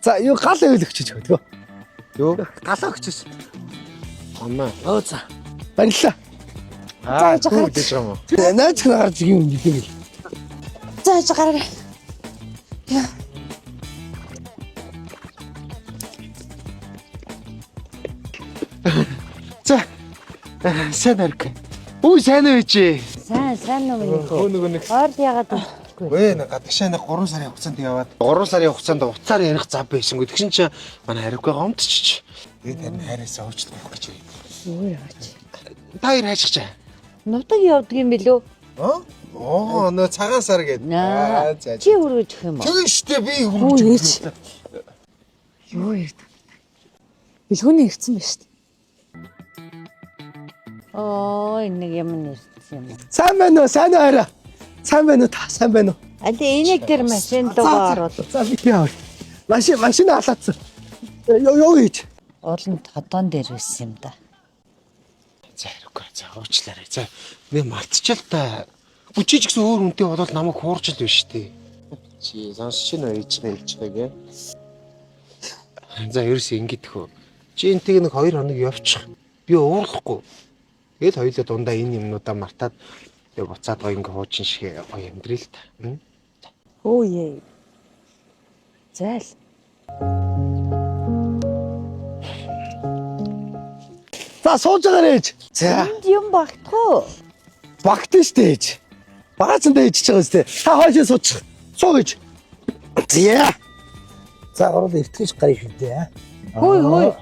За юу гал өөлөгчөж өгдөгөө. Юу? Гал өгчөөс. Амаа. Оо за. Баярлалаа. Тэгэж юм уу? Наач гарч юм гэдэг юм. За гараа. За. Сайн арга. Үгүй сайн үү чи? Сайн юм уу? Нөгөө нэг. Орд ягаад өгөхгүй. Вэ нэг гадагшаа нэг 3 сарын хугацаанд яваад 3 сарын хугацаанд уцаар ярих зав байсан. Тэгсэн чи манай хариугаа гомдчих. Тэгээд харин хайраасаа уучлах гэж ирээ. Юу яач. Та хоёр хайшгичаа. Нутаг явдаг юм билүү? Оо нөө цагаан сар гэдэг. За. Чи өргөж өгөх юм уу? Тийм штэ би хөрөж. Юу ярьд? Бэлгүүний ирсэн ба штэ. Энэ нэг юм нэрсэн юм. Сайн байна уу? Сайн уу? Сайн байна уу? Та сайн байна уу? Али энийг тэр машин руугаа оруулах. За би яа. Машин халаацсан. Юу хийж? Олон тодон дээр байсан юм да. За хариугаа. За уучлаарай. За би мартчихал та. Бүчиж гэсэн өөр үнтэй болоод намайг хуурч л биш штэ. Чи сонсч нөө ээжгээ. За ерөөсөө ингэдэх үү. Чи энтэйг нэг 2 хоног явчих. Би уурлахгүй. Тэгэл хоёулаа дундаа энэ юмнуудаа мартаад тэг буцаад гоё ингээ хуучин шиг гоё амьдрий л та. Хөөе. Зайл. За сууж байгаа ээж. За. Энд юм багтах уу? Багтэн штэ ээж. Багацсан дэж байгаа штэ. Та хойшоо суучих. Суу гэж. За. За орол эртгэж гарыг шүдээ. Хөөе.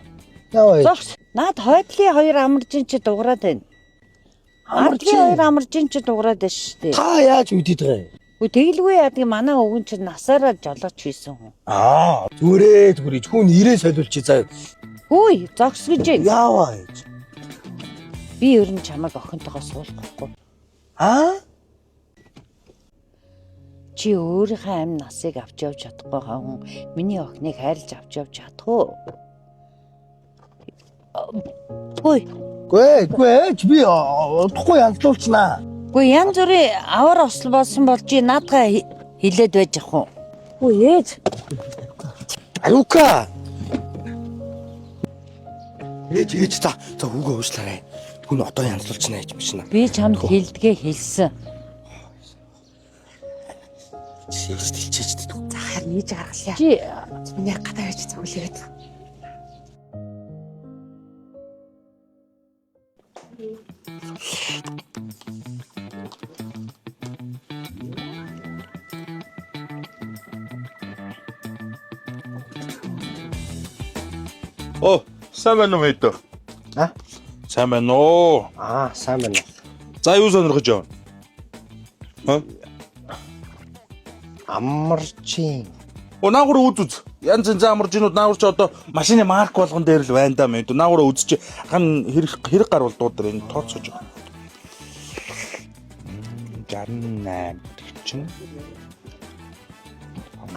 Яа. Зогс. Наад хойдлын 2 амаржин чи дуурайд байна. Амаржин 2 амаржин чи дуурайд байна штэ. Та яаж үдээд байгаа юм? Үгүй тэгэлгүй яадаг манай өвгөн чи насаараа жолооч хийсэн хүн. Зүрээ хүн ирээ солиулчих заа. Хөөе, зогс гэж. Яаваа ээж. Би ер нь чамайг охинтойгоо суулгахгүй. Чи өөрийнхөө амь насыг авч явж чадахгүй хүн миний охиныг хайрлаж авч явж чадах уу? Гүй ээж би удахгүй янзлуулчихнаа. Үгүй янз бүрийн авар осол болсон бол чи наадгаа хилээд байж ах уу? Үгүй ээж. Аюука. Ээж та үгээ уушлаарай. Түн одоо янзлуулчихнаа ээж машина. Би чамд хэлдгээ хэлсэн. Ээж хэлчихэж дээ. За харин ээж гаргалаа. Чи миний гадаа байж цуглаад. Сайн байна уу мэдээ? Сайн байна уу? Сайн байна. За юу сонирхож явна? Амарчин. Наагур үз. Янз янз амаржинууд наагур чи одоо машины марк болгон дээр л байна да мэдээ. Наагур үзчих. Хан хэрэг гарвал дуудаар энэ тооцоож байгаа. 68 чинь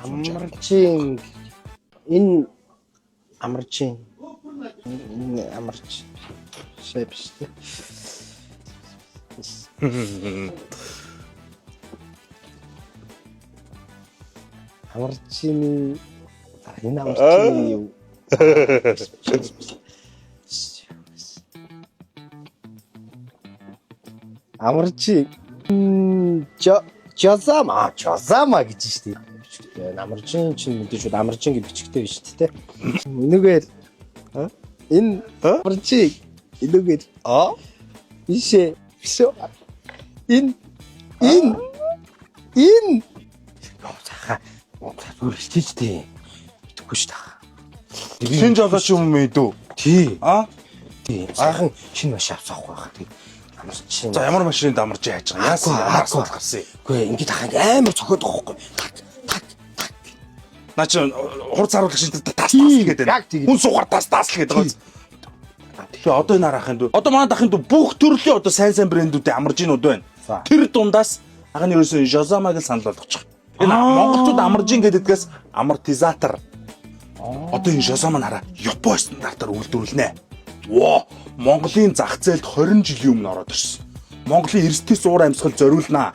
Амарчин. Энэ амарчин. Амарч. Шепс. Амарчин. Энэ амарчин юу? Амарчин. Жозама гэж штий. Амарчин чинь мэдээж амарчин гэж бичгтэй биш тий. Энэгээр энэ амарчин энэгээр ишээ энэ яа зүгээр хичээжтэй итгэхгүй шүү дээ. шинж жолооч юм мэдүү. Тий. Сайхан шинэ машин авсаахгүй байх тий. Амарчин. За ямар машиныг амарч яаж байгаа? Яасан ямарс бол гарсан. Үгүй ингэж ахаа амар цохоод байгаа байхгүй. Наа чи хурц харуулах шинж тас гэдэг байна. Хүн сугаар тас л гэдэг байгаа. Тэгээ одоо энэ харахын дүү. Одоо манай дахын дүү бүх төрлийн одоо сайн брэндүүдийн амаржинууд байна. Тэр дундаас анхны ерөөсөө Жозамаг л санал болгочих. Энэ монголчууд амаржин гэдэгээс амортизатор. Одоо энэ Жозамаг хараа Японы стандартаар үйлдвэрлэнэ. Монголын зах зээлд 20 жилийн өмнө ороод ирсэн. Монголын эрсдэл уур амьсгал зориулнаа.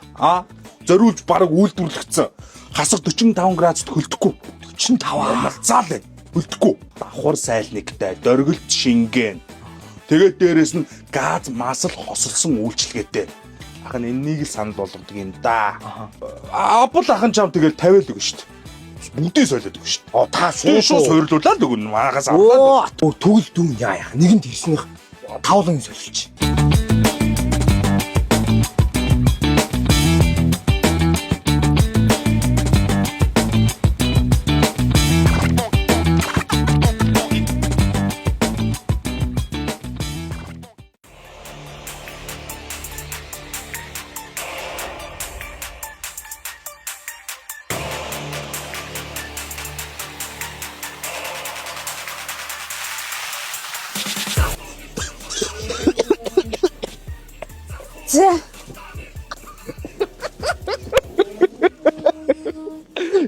Зориулж бараг үйлдвэрлэгдсэн. Хасах 45 градусд хөлдөхгүй. 45 залзаал байна. Үлдэхгүй. Давхар сайлниктай, дөргөлт шингэн. Тэгээд дээрэс нь газ масал хосолсон үйлчлэгээтэй. Ахын энэнийг л санал болгодог юм да. Апл ахын чам тэгэл тавиал өгнө шүү дээ. Бүгдийг солиод өгнө шүү дээ. Та Шууд сойрлуулаад өгнө. Манагаас авлаа. Төгөл дүүн яа. Нэгэнд ирснийх тавлан солилч. За.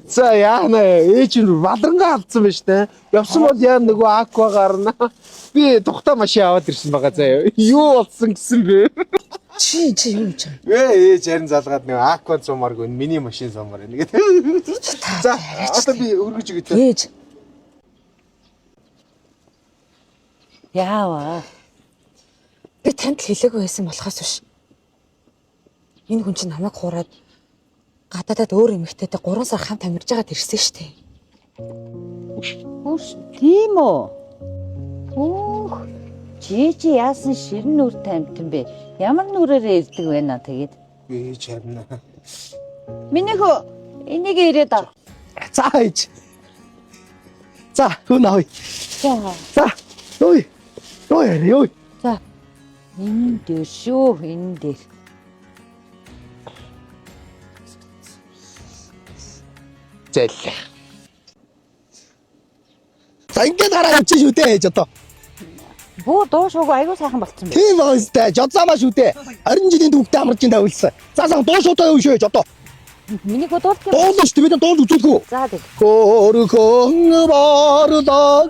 За яана ээж нь балрангаа алдсан байна штэ. Явсан бол яа нөгөө аква гарна. Би тухтай машин аваад ирсэн байгаа заа. Юу болсон гэсэн бэ? Чи юу гэж байна? Ээж харин залгаад нөгөө аква сумааргүй миний машин сумаар байна гэдэг. За одоо би өргөж өгье. Ээж. Яава. Би танд хэлээгүй байсан болохоос биш. Энэ хүн чинь намайг хуураад гадаадад өөр эмэгтэйтэй 3 сар хамт амьдарч байгаад ирсэн шүү дээ. Үш тийм үү? Өөх. Чи яасан ширэн нүр тамтан бэ? Ямар нүрээрээ ирдэг вэ наа тэгээд? Ээж харин. Миний хөө энийг ирээд ав. За ээж. За хүн авъя. За. За. Ой. За. Энэ дээр шүү, энэ дээр. Зэл. За ингээд хараа явчих шүү дээ ээж одоо. Бөө дуушууг аягүй сайхан болцсон бэ. Тийм байгаа юм. Жодсаамаа шүү дээ. 20 жилийн түүхтэй амарчийн тавилсан. За дуушуудаа юу шөөж одоо. Миний хөө дуулах юм. Дуулж шүү дээ. Бид дуулж үзүүлгүй. За тэг. Хөрхөн борлоо